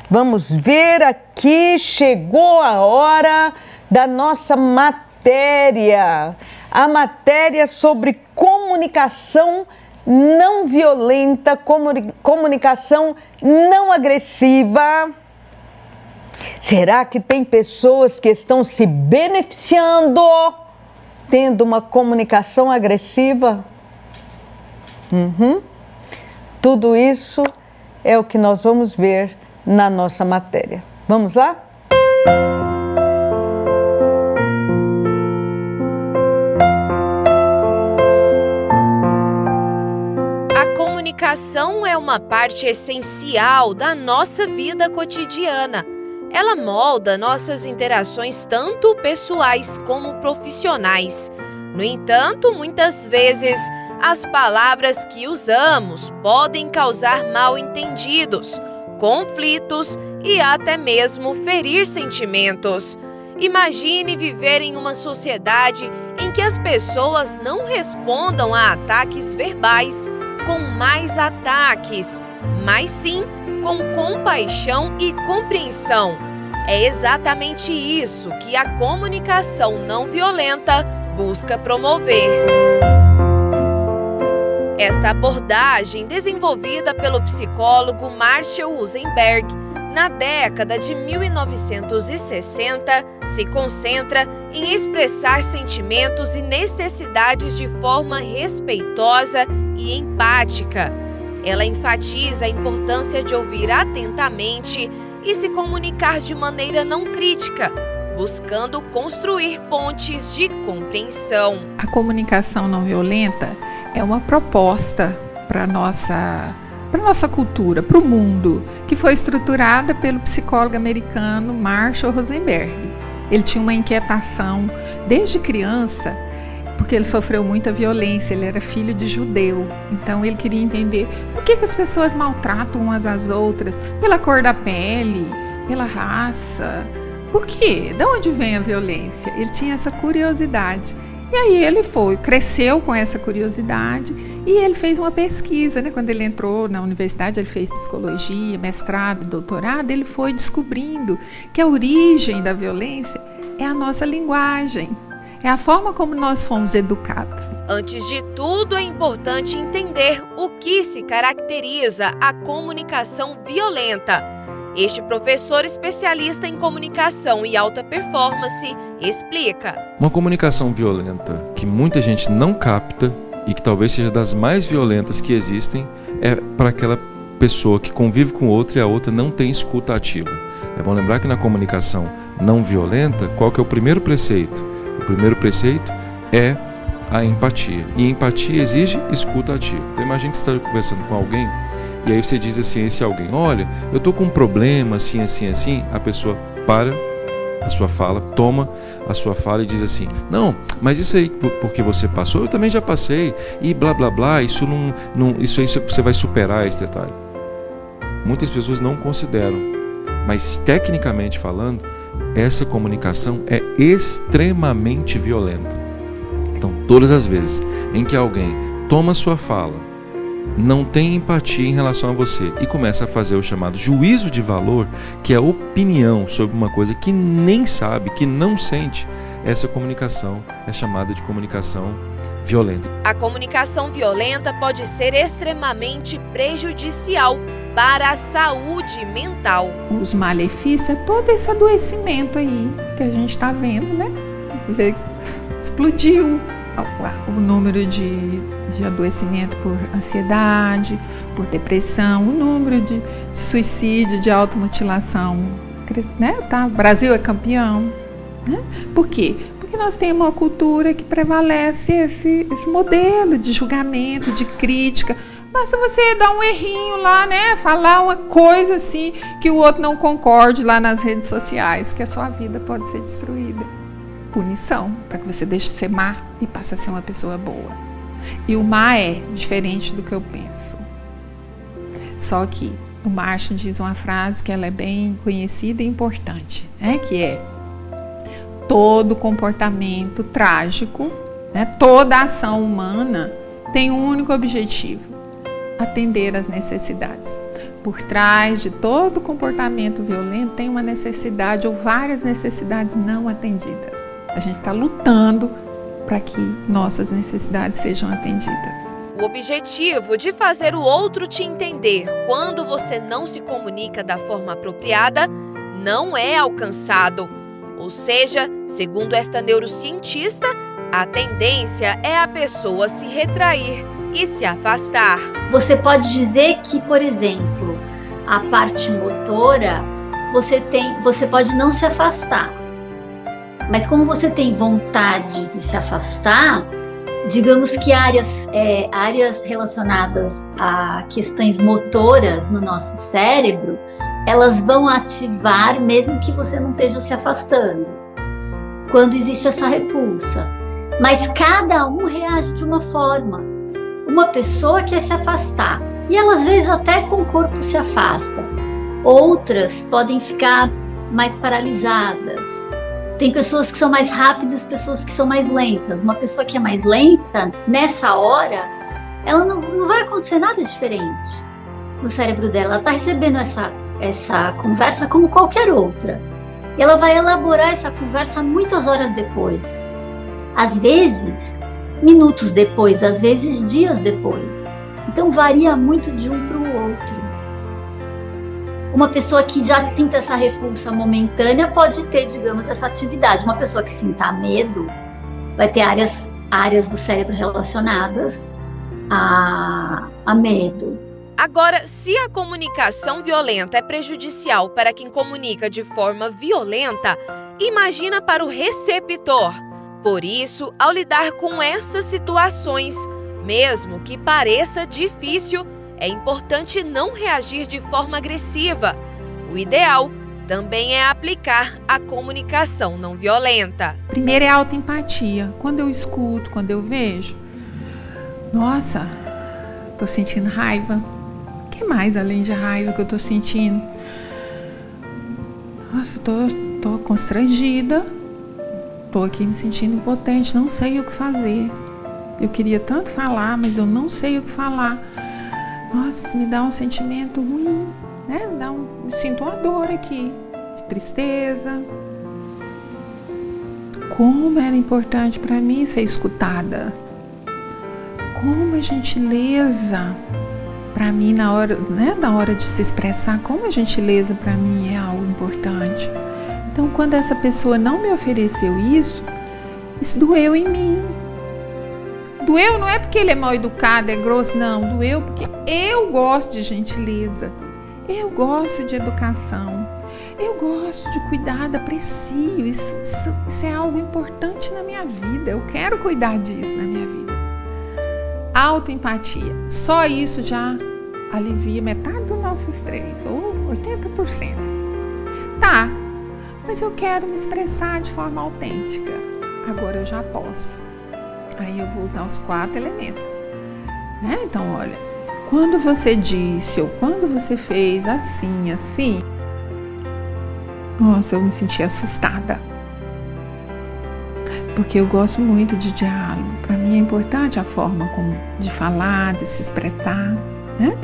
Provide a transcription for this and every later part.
Vamos ver aqui, chegou a hora da nossa matéria. A matéria sobre comunicação não violenta, comunicação não agressiva. Será que tem pessoas que estão se beneficiando tendo uma comunicação agressiva? Tudo isso é o que nós vamos ver na nossa matéria. Vamos lá? A comunicação é uma parte essencial da nossa vida cotidiana. Ela molda nossas interações tanto pessoais como profissionais. No entanto, muitas vezes, as palavras que usamos podem causar mal-entendidos, conflitos e até mesmo ferir sentimentos. Imagine viver em uma sociedade em que as pessoas não respondam a ataques verbais com mais ataques, mas sim com compaixão e compreensão. É exatamente isso que a comunicação não violenta busca promover. Esta abordagem, desenvolvida pelo psicólogo Marshall Rosenberg na década de 1960, se concentra em expressar sentimentos e necessidades de forma respeitosa e empática. Ela enfatiza a importância de ouvir atentamente e se comunicar de maneira não crítica, buscando construir pontes de compreensão. A comunicação não violenta é uma proposta para nossa cultura, para o mundo, que foi estruturada pelo psicólogo americano Marshall Rosenberg. Ele tinha uma inquietação desde criança, porque ele sofreu muita violência, ele era filho de judeu. Então ele queria entender por que as pessoas maltratam umas às outras, pela cor da pele, pela raça. Por quê? De onde vem a violência? Ele tinha essa curiosidade. E aí ele cresceu com essa curiosidade e ele fez uma pesquisa, né? Quando ele entrou na universidade, ele fez psicologia, mestrado, doutorado, ele foi descobrindo que a origem da violência é a nossa linguagem, é a forma como nós fomos educados. Antes de tudo, é importante entender o que se caracteriza a comunicação violenta. Este professor especialista em comunicação e alta performance explica. Uma comunicação violenta que muita gente não capta e que talvez seja das mais violentas que existem é para aquela pessoa que convive com outra e a outra não tem escuta ativa. É bom lembrar que na comunicação não violenta, qual que é o primeiro preceito? O primeiro preceito é a empatia. E empatia exige escuta ativa. Então imagine que você está conversando com alguém e aí você diz assim a esse alguém: olha, eu estou com um problema assim, assim, assim. A pessoa para a sua fala, toma a sua fala e diz assim: não, mas isso aí porque você passou, eu também já passei. E blá, blá, blá, isso isso aí você vai superar esse detalhe. Muitas pessoas não consideram, mas tecnicamente falando, essa comunicação é extremamente violenta. Então, todas as vezes em que alguém toma a sua fala, não tem empatia em relação a você e começa a fazer o chamado juízo de valor, que é a opinião sobre uma coisa que nem sabe, que não sente, essa comunicação é chamada de comunicação violenta. A comunicação violenta pode ser extremamente prejudicial para a saúde mental. Os malefícios é todo esse adoecimento aí que a gente está vendo, né? Explodiu o número de adoecimento por ansiedade, por depressão, o número de suicídio, de automutilação, né? Tá? O Brasil é campeão. Né? Por quê? Porque nós temos uma cultura que prevalece esse modelo de julgamento, de crítica. Basta você dar um errinho lá, né? Falar uma coisa assim que o outro não concorde lá nas redes sociais, que a sua vida pode ser destruída. Punição, para que você deixe de ser má e passe a ser uma pessoa boa. E o má é diferente do que eu penso. Só que o Marshall diz uma frase que ela é bem conhecida e importante, né? Que é: todo comportamento trágico, né? Toda ação humana tem um único objetivo: atender às necessidades. por trás de todo comportamento violento tem uma necessidade ou várias necessidades não atendidas. A gente está lutando para que nossas necessidades sejam atendidas. O objetivo de fazer o outro te entender quando você não se comunica da forma apropriada não é alcançado. Ou seja, segundo esta neurocientista, a tendência é a pessoa se retrair e se afastar. Você pode dizer que, por exemplo, a parte motora, você pode não se afastar. Mas como você tem vontade de se afastar, digamos que áreas relacionadas a questões motoras no nosso cérebro, elas vão ativar mesmo que você não esteja se afastando, quando existe essa repulsa. Mas cada um reage de uma forma. Uma pessoa quer se afastar, e ela às vezes até com o corpo se afasta. Outras podem ficar mais paralisadas. Tem pessoas que são mais rápidas, pessoas que são mais lentas. Uma pessoa que é mais lenta, nessa hora, ela não vai acontecer nada diferente no cérebro dela. Ela está recebendo essa conversa como qualquer outra. E ela vai elaborar essa conversa muitas horas depois. Às vezes, minutos depois, às vezes dias depois. Então varia muito de um para o outro. Uma pessoa que já sinta essa repulsa momentânea pode ter, digamos, essa atividade. Uma pessoa que sinta medo vai ter áreas do cérebro relacionadas a medo. Agora, se a comunicação violenta é prejudicial para quem comunica de forma violenta, imagina para o receptor. Por isso, ao lidar com essas situações, mesmo que pareça difícil, é importante não reagir de forma agressiva. O ideal também é aplicar a comunicação não violenta. Primeiro é a autoempatia. Quando eu escuto, quando eu vejo, nossa, estou sentindo raiva. O que mais além de raiva que eu estou sentindo? Nossa, estou constrangida. Estou aqui me sentindo impotente, não sei o que fazer. Eu queria tanto falar, mas eu não sei o que falar. Nossa, me dá um sentimento ruim, né? Me sinto uma dor aqui, de tristeza. Como era importante para mim ser escutada. Como a gentileza para mim na hora de se expressar, como a gentileza para mim é algo importante. Então, quando essa pessoa não me ofereceu isso doeu em mim. Doeu não é porque ele é mal educado, é grosso, não. Doeu porque eu gosto de gentileza. Eu gosto de educação. Eu gosto de cuidado, aprecio. Isso é algo importante na minha vida. Eu quero cuidar disso na minha vida. Autoempatia. Só isso já alivia metade do nosso estresse, ou 80%. Tá, mas eu quero me expressar de forma autêntica. Agora eu já posso. Aí eu vou usar os 4 elementos. Né? Então, olha, quando você disse ou quando você fez assim, nossa, eu me senti assustada. Porque eu gosto muito de diálogo. Para mim é importante a forma de falar, de se expressar, né?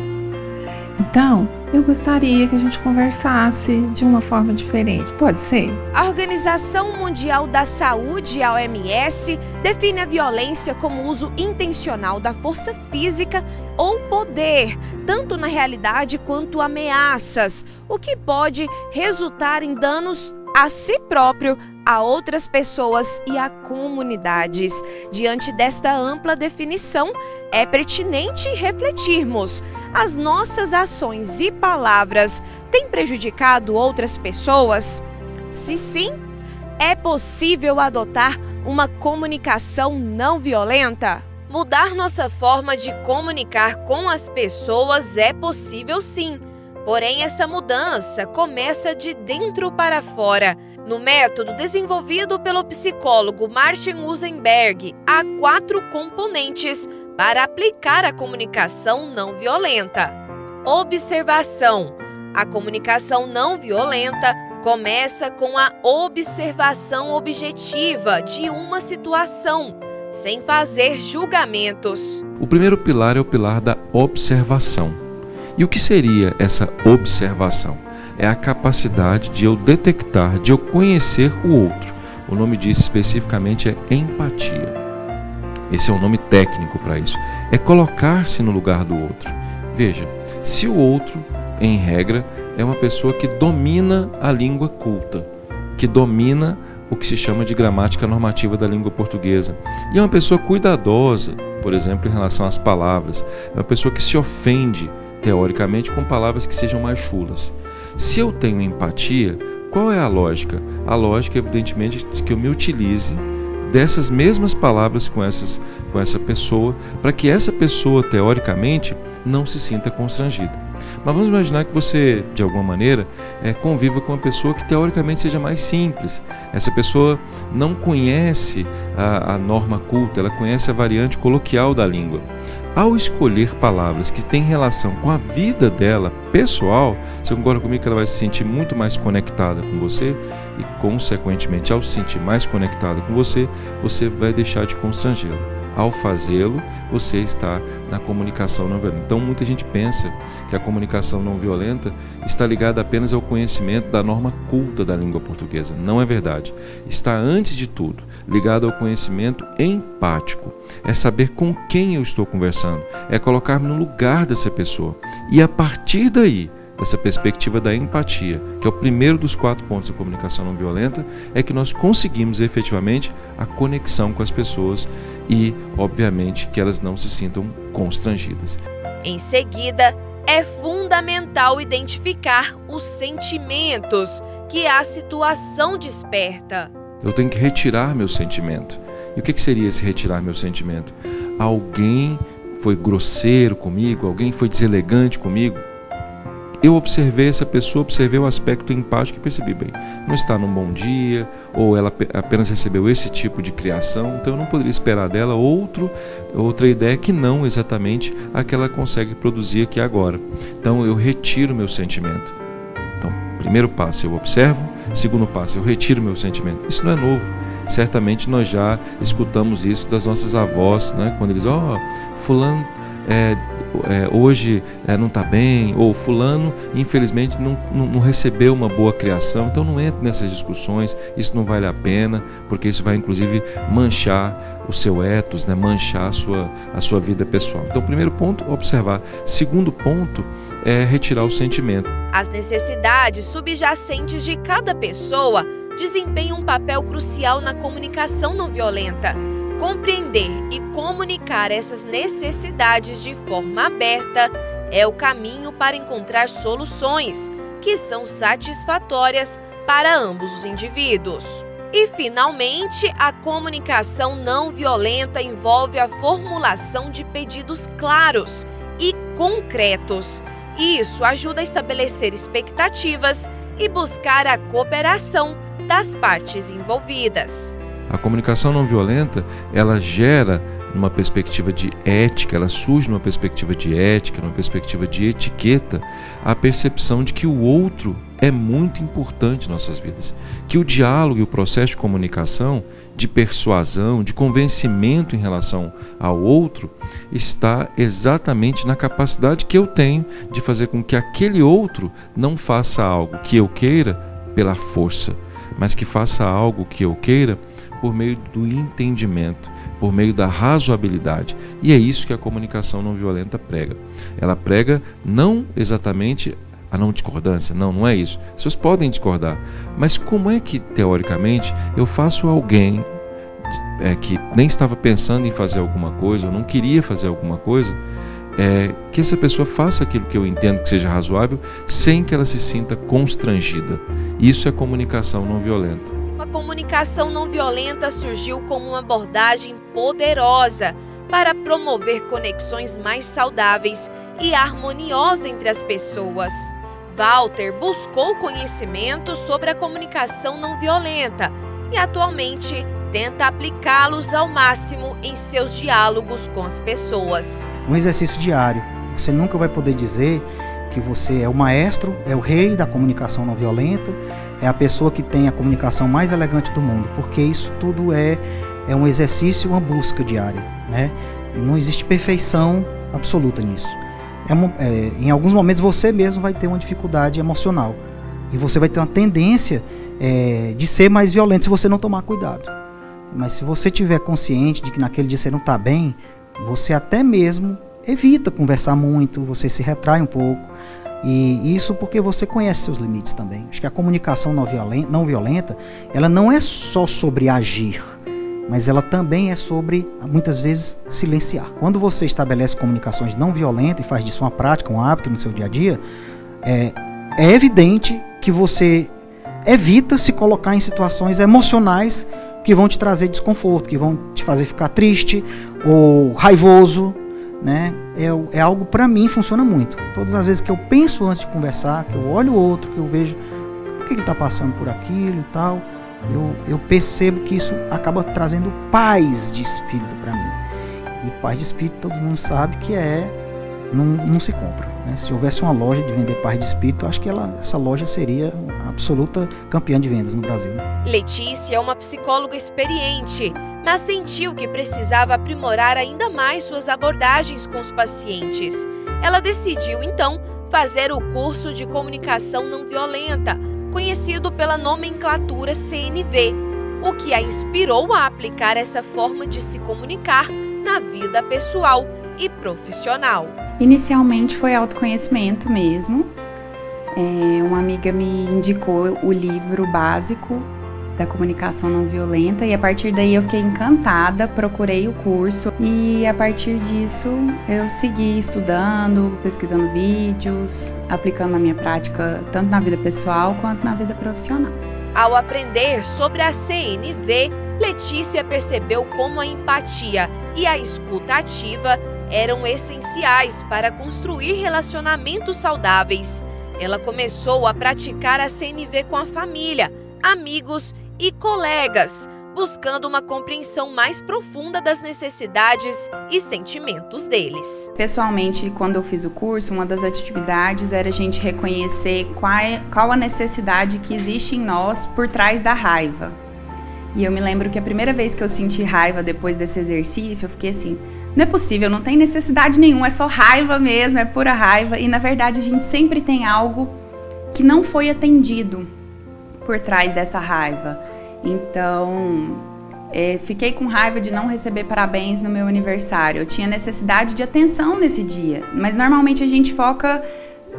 Então, eu gostaria que a gente conversasse de uma forma diferente. Pode ser? A Organização Mundial da Saúde, a OMS, define a violência como uso intencional da força física ou poder, tanto na realidade quanto ameaças, o que pode resultar em danos a si próprio, a outras pessoas e a comunidades. Diante desta ampla definição, é pertinente refletirmos: as nossas ações e palavras têm prejudicado outras pessoas? Se sim, é possível adotar uma comunicação não violenta? Mudar nossa forma de comunicar com as pessoas é possível sim. Porém, essa mudança começa de dentro para fora. No método desenvolvido pelo psicólogo Martin Usenberg, há 4 componentes para aplicar a comunicação não violenta. Observação. A comunicação não violenta começa com a observação objetiva de uma situação, sem fazer julgamentos. O primeiro pilar é o pilar da observação. E o que seria essa observação? É a capacidade de eu detectar, de eu conhecer o outro. O nome disso especificamente é empatia. Esse é um nome técnico para isso. É colocar-se no lugar do outro. Veja, se o outro, em regra, é uma pessoa que domina a língua culta, que domina o que se chama de gramática normativa da língua portuguesa, e é uma pessoa cuidadosa, por exemplo, em relação às palavras, é uma pessoa que se ofende, teoricamente, com palavras que sejam mais chulas. Se eu tenho empatia, qual é a lógica? A lógica, evidentemente, é que eu me utilize dessas mesmas palavras com essa pessoa, para que essa pessoa, teoricamente, não se sinta constrangida. Mas vamos imaginar que você, de alguma maneira, conviva com uma pessoa que teoricamente seja mais simples. Essa pessoa não conhece a norma culta, ela conhece a variante coloquial da língua. Ao escolher palavras que têm relação com a vida dela pessoal, você concorda comigo que ela vai se sentir muito mais conectada com você e, consequentemente, ao se sentir mais conectada com você, você vai deixar de constrangê-la. Ao fazê-lo, você está na comunicação não violenta. Então, muita gente pensa que a comunicação não violenta está ligada apenas ao conhecimento da norma culta da língua portuguesa. Não é verdade. Está, antes de tudo, ligado ao conhecimento empático. É saber com quem eu estou conversando. É colocar-me no lugar dessa pessoa. E, a partir daí, dessa perspectiva da empatia, que é o primeiro dos 4 pontos da comunicação não violenta, é que nós conseguimos efetivamente a conexão com as pessoas e, obviamente, que elas não se sintam constrangidas. Em seguida, é fundamental identificar os sentimentos que a situação desperta. Eu tenho que retirar meu sentimento. E o que seria esse retirar meu sentimento? Alguém foi grosseiro comigo, alguém foi deselegante comigo. Eu observei essa pessoa, observei o aspecto empático e percebi, bem, não está num bom dia, ou ela apenas recebeu esse tipo de criação, então eu não poderia esperar dela outra ideia que não exatamente a que ela consegue produzir aqui agora. Então eu retiro meu sentimento. Então, primeiro passo, eu observo. Segundo passo, eu retiro meu sentimento. Isso não é novo. Certamente nós já escutamos isso das nossas avós, né? Quando eles dizem, fulano hoje não está bem, ou fulano infelizmente não recebeu uma boa criação, então não entre nessas discussões, isso não vale a pena, porque isso vai inclusive manchar o seu ethos, né? Manchar a sua vida pessoal. Então, primeiro ponto, observar. Segundo ponto, é retirar o sentimento. As necessidades subjacentes de cada pessoa desempenham um papel crucial na comunicação não violenta. Compreender e comunicar essas necessidades de forma aberta é o caminho para encontrar soluções que são satisfatórias para ambos os indivíduos. E, finalmente, a comunicação não violenta envolve a formulação de pedidos claros e concretos. Isso ajuda a estabelecer expectativas e buscar a cooperação das partes envolvidas. A comunicação não violenta, ela gera numa perspectiva de ética, ela surge numa perspectiva de ética, numa perspectiva de etiqueta, a percepção de que o outro é muito importante em nossas vidas. Que o diálogo e o processo de comunicação, de persuasão, de convencimento em relação ao outro, está exatamente na capacidade que eu tenho de fazer com que aquele outro não faça algo que eu queira pela força, mas que faça algo que eu queira por meio do entendimento, por meio da razoabilidade. E é isso que a comunicação não violenta prega. Ela prega não exatamente a não discordância, não é isso. As pessoas podem discordar, mas como é que, teoricamente, eu faço alguém que nem estava pensando em fazer alguma coisa, ou não queria fazer alguma coisa, que essa pessoa faça aquilo que eu entendo que seja razoável, sem que ela se sinta constrangida. Isso é comunicação não violenta. A comunicação não violenta surgiu como uma abordagem poderosa para promover conexões mais saudáveis e harmoniosas entre as pessoas. Walter buscou conhecimento sobre a comunicação não violenta e atualmente tenta aplicá-los ao máximo em seus diálogos com as pessoas. Um exercício diário. Você nunca vai poder dizer que você é o maestro, é o rei da comunicação não violenta, é a pessoa que tem a comunicação mais elegante do mundo, porque isso tudo é um exercício, uma busca diária, né? E não existe perfeição absoluta nisso. em alguns momentos você mesmo vai ter uma dificuldade emocional. E você vai ter uma tendência de ser mais violento se você não tomar cuidado. Mas se você tiver consciente de que naquele dia você não está bem, você até mesmo evita conversar muito, você se retrai um pouco. E isso porque você conhece seus limites também. Acho que a comunicação não violenta, ela não é só sobre agir, mas ela também é sobre, muitas vezes, silenciar. Quando você estabelece comunicações não violentas e faz disso uma prática, um hábito no seu dia a dia, é evidente que você evita se colocar em situações emocionais que vão te trazer desconforto, que vão te fazer ficar triste ou raivoso, né? É algo, para mim, funciona muito. Todas as vezes que eu penso antes de conversar, que eu olho o outro, que eu vejo por que ele está passando por aquilo e tal, eu percebo que isso acaba trazendo paz de espírito para mim. E paz de espírito todo mundo sabe que não se compra, né? Se houvesse uma loja de vender paz de espírito, acho que essa loja seria uma absoluta campeã de vendas no Brasil, né? Letícia é uma psicóloga experiente, mas sentiu que precisava aprimorar ainda mais suas abordagens com os pacientes. Ela decidiu, então, fazer o curso de comunicação não violenta, conhecido pela nomenclatura CNV, o que a inspirou a aplicar essa forma de se comunicar na vida pessoal e profissional. Inicialmente foi autoconhecimento mesmo. Uma amiga me indicou o livro básico da comunicação não violenta e a partir daí eu fiquei encantada, procurei o curso e a partir disso eu segui estudando, pesquisando vídeos, aplicando na minha prática tanto na vida pessoal quanto na vida profissional. Ao aprender sobre a CNV, Letícia percebeu como a empatia e a escuta ativa eram essenciais para construir relacionamentos saudáveis. Ela começou a praticar a CNV com a família, amigos e colegas, buscando uma compreensão mais profunda das necessidades e sentimentos deles. Pessoalmente, quando eu fiz o curso, uma das atividades era a gente reconhecer qual a necessidade que existe em nós por trás da raiva. E eu me lembro que a primeira vez que eu senti raiva depois desse exercício, eu fiquei assim, não é possível, não tem necessidade nenhuma, é só raiva mesmo, é pura raiva. E na verdade a gente sempre tem algo que não foi atendido por trás dessa raiva. Então, fiquei com raiva de não receber parabéns no meu aniversário. Eu tinha necessidade de atenção nesse dia, mas normalmente a gente foca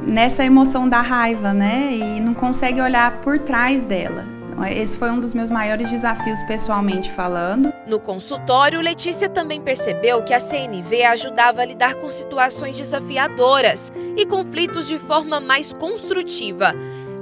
nessa emoção da raiva, né? E não consegue olhar por trás dela. Esse foi um dos meus maiores desafios pessoalmente falando. No consultório, Letícia também percebeu que a CNV ajudava a lidar com situações desafiadoras e conflitos de forma mais construtiva.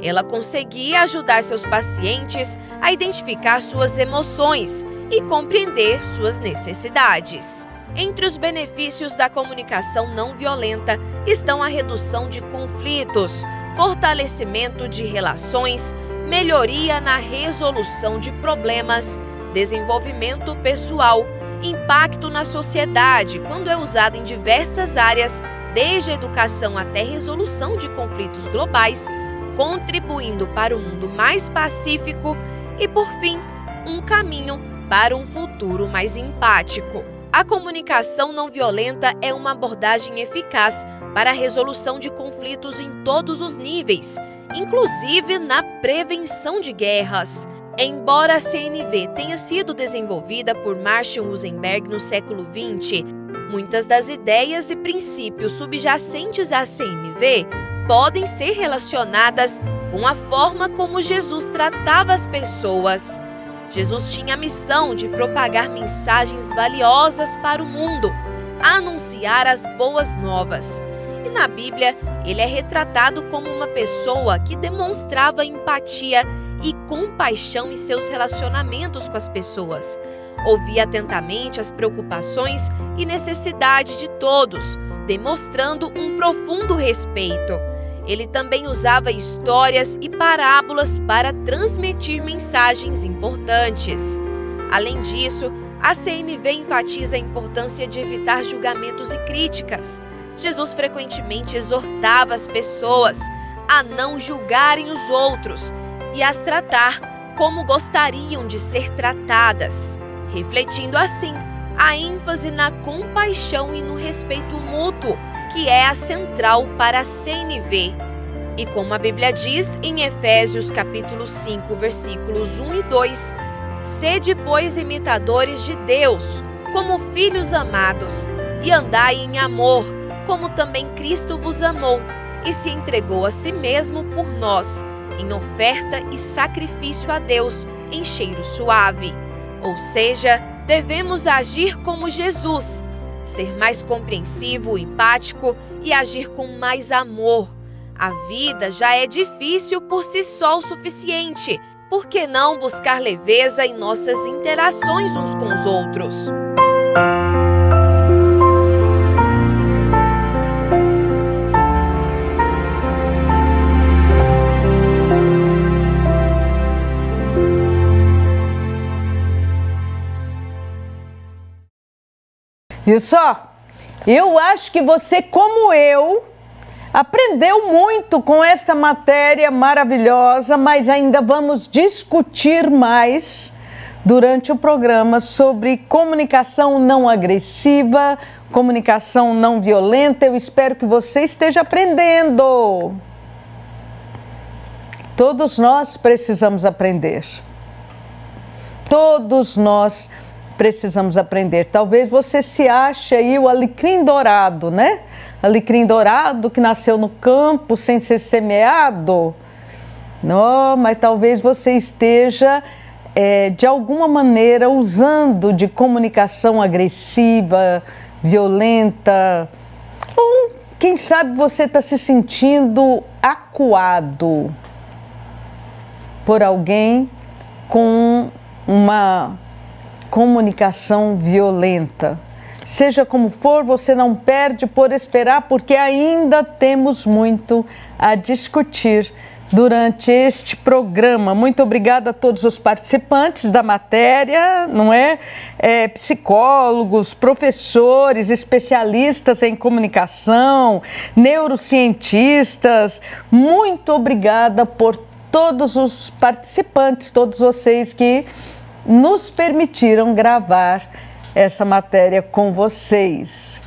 Ela conseguia ajudar seus pacientes a identificar suas emoções e compreender suas necessidades. Entre os benefícios da comunicação não violenta estão a redução de conflitos, fortalecimento de relações, melhoria na resolução de problemas, desenvolvimento pessoal, impacto na sociedade quando é usado em diversas áreas, desde a educação até resolução de conflitos globais, contribuindo para um mundo mais pacífico e, por fim, um caminho para um futuro mais empático. A comunicação não violenta é uma abordagem eficaz para a resolução de conflitos em todos os níveis, inclusive na prevenção de guerras. Embora a CNV tenha sido desenvolvida por Marshall Rosenberg no século XX, muitas das ideias e princípios subjacentes à CNV podem ser relacionadas com a forma como Jesus tratava as pessoas. Jesus tinha a missão de propagar mensagens valiosas para o mundo, anunciar as boas novas. E na Bíblia, ele é retratado como uma pessoa que demonstrava empatia e compaixão em seus relacionamentos com as pessoas. Ouvia atentamente as preocupações e necessidades de todos, demonstrando um profundo respeito. Ele também usava histórias e parábolas para transmitir mensagens importantes. Além disso, a CNV enfatiza a importância de evitar julgamentos e críticas. Jesus frequentemente exortava as pessoas a não julgarem os outros e as tratar como gostariam de ser tratadas, refletindo assim a ênfase na compaixão e no respeito mútuo, que é a central para a CNV. E como a Bíblia diz em Efésios capítulo 5, versículos 1 e 2, sede, pois, imitadores de Deus, como filhos amados, e andai em amor, como também Cristo vos amou, e se entregou a si mesmo por nós, em oferta e sacrifício a Deus, em cheiro suave. Ou seja, devemos agir como Jesus, ser mais compreensivo, empático e agir com mais amor. A vida já é difícil por si só o suficiente. Por que não buscar leveza em nossas interações uns com os outros? Viu só? Eu acho que você, como eu, aprendeu muito com esta matéria maravilhosa, mas ainda vamos discutir mais durante o programa sobre comunicação não agressiva, comunicação não violenta. Eu espero que você esteja aprendendo. Todos nós precisamos aprender. Todos nós precisamos aprender. Talvez você se ache aí o alecrim dourado, né? Alecrim dourado que nasceu no campo sem ser semeado. Não, mas talvez você esteja, de alguma maneira, usando de comunicação agressiva, violenta. Ou, quem sabe, você está se sentindo acuado por alguém com uma comunicação violenta. Seja como for, você não perde por esperar, porque ainda temos muito a discutir durante este programa. Muito obrigada a todos os participantes da matéria, não é? Psicólogos, professores, especialistas em comunicação, neurocientistas. Muito obrigada por todos os participantes, todos vocês que nos permitiram gravar essa matéria com vocês.